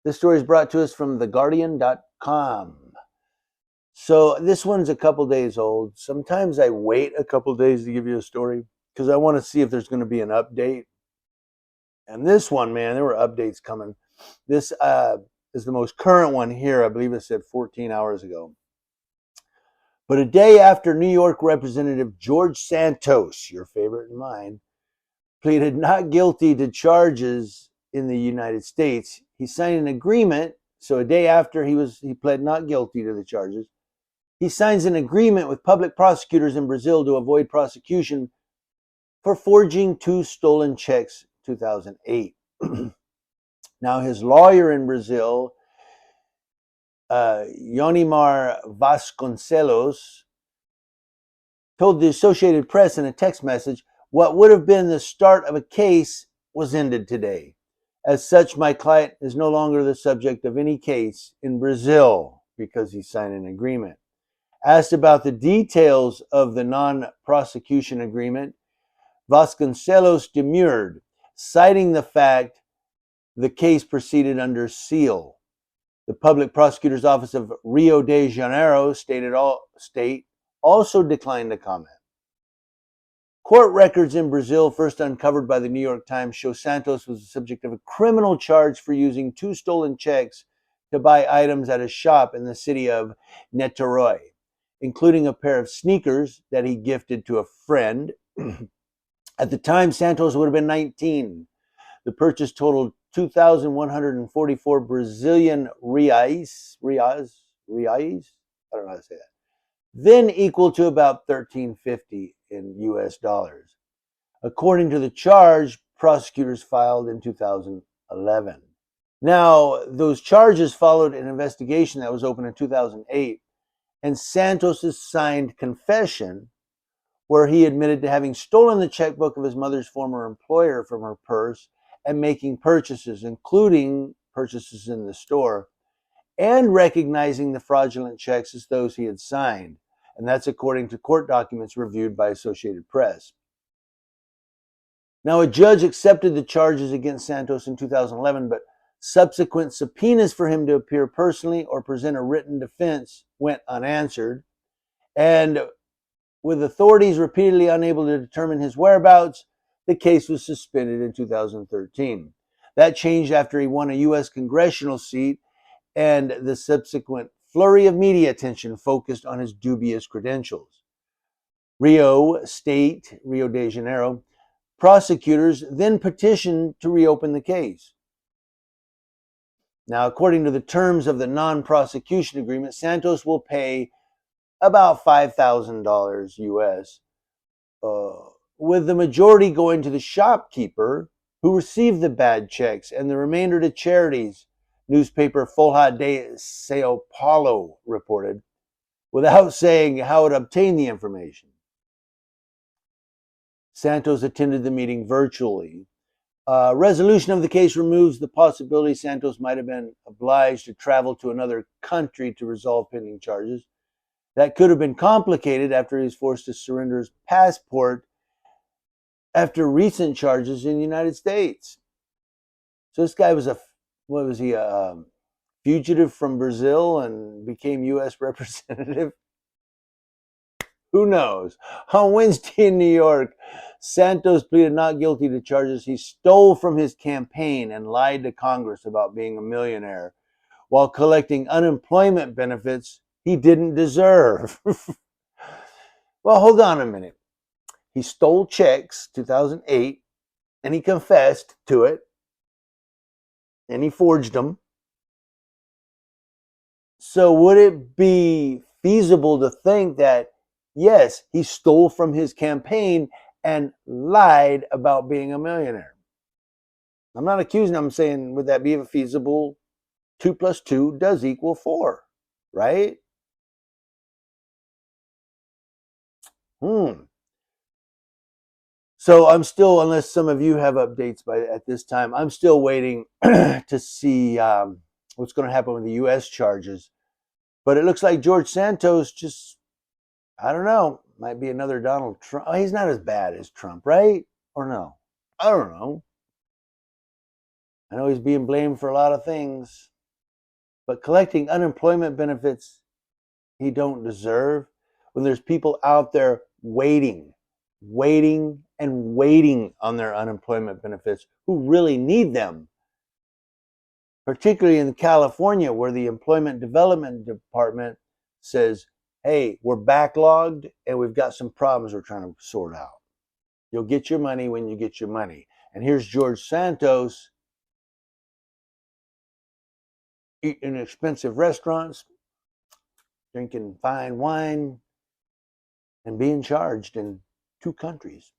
This story is brought to us from theguardian.com. So this one's a couple days old. Sometimes I wait a couple days to give you a story because I want to see if there's going to be an update. And this one, man, there were updates coming. This is the most current one here. I believe it said 14 hours ago. But a day after New York Representative George Santos, your favorite and mine, pleaded not guilty to charges in the United States, he signed an agreement. So a day after he pled not guilty to the charges, he signs an agreement with public prosecutors in Brazil to avoid prosecution for forging 2 stolen checks in 2008. Now, his lawyer in Brazil, Yonimar Vasconcelos, told the Associated Press in a text message, "What would have been the start of a case was ended today. As such, my client is no longer the subject of any case in Brazil," because he signed an agreement. Asked about the details of the non-prosecution agreement, Vasconcelos demurred, citing the fact the case proceeded under seal. The Public Prosecutor's Office of Rio de Janeiro state also declined to comment. Court records in Brazil, first uncovered by the New York Times, show Santos was the subject of a criminal charge for using 2 stolen checks to buy items at a shop in the city of Niterói, including a pair of sneakers that he gifted to a friend. At the time, Santos would have been 19. The purchase totaled 2,144 Brazilian reais. I don't know how to say that. Then equal to about $13.50 in US dollars. According to the charge, prosecutors filed in 2011. Now, those charges followed an investigation that was opened in 2008, and Santos' signed confession, where he admitted to having stolen the checkbook of his mother's former employer from her purse and making purchases, including purchases in the store, and recognizing the fraudulent checks as those he had signed. And that's according to court documents reviewed by Associated Press. Now, a judge accepted the charges against Santos in 2011, but subsequent subpoenas for him to appear personally or present a written defense went unanswered. And with authorities repeatedly unable to determine his whereabouts, the case was suspended in 2013. That changed after he won a U.S. congressional seat, and the subsequent flurry of media attention focused on his dubious credentials. Rio de Janeiro, prosecutors then petitioned to reopen the case. Now, according to the terms of the non-prosecution agreement, Santos will pay about $5,000 US, with the majority going to the shopkeeper who received the bad checks and the remainder to charities, newspaper Folha de Sao Paulo reported, without saying how it obtained the information. Santos attended the meeting virtually. Resolution of the case removes the possibility Santos might have been obliged to travel to another country to resolve pending charges. That could have been complicated after he was forced to surrender his passport after recent charges in the United States. So this guy was a fugitive from Brazil and became U.S. representative? Who knows? On Wednesday in New York, Santos pleaded not guilty to charges he stole from his campaign and lied to Congress about being a millionaire while collecting unemployment benefits he didn't deserve. Well, hold on a minute. He stole checks 2008 and he confessed to it and he forged them. So would it be feasible to think that, yes, he stole from his campaign and lied about being a millionaire? I'm not accusing him. I'm saying, would that be feasible? 2 plus 2 does equal 4, right? So I'm still, unless some of you have updates at this time, I'm still waiting to see what's going to happen with the U.S. charges. But it looks like George Santos just, I don't know, might be another Donald Trump. Oh, he's not as bad as Trump, right? Or no? I don't know. I know he's being blamed for a lot of things. But collecting unemployment benefits he don't deserve, when there's people out there waiting and waiting on their unemployment benefits who really need them, particularly in California, where the Employment Development Department says, hey, we're backlogged and we've got some problems we're trying to sort out. You'll get your money when you get your money. And here's George Santos eating in expensive restaurants, drinking fine wine, and being charged in 2 countries.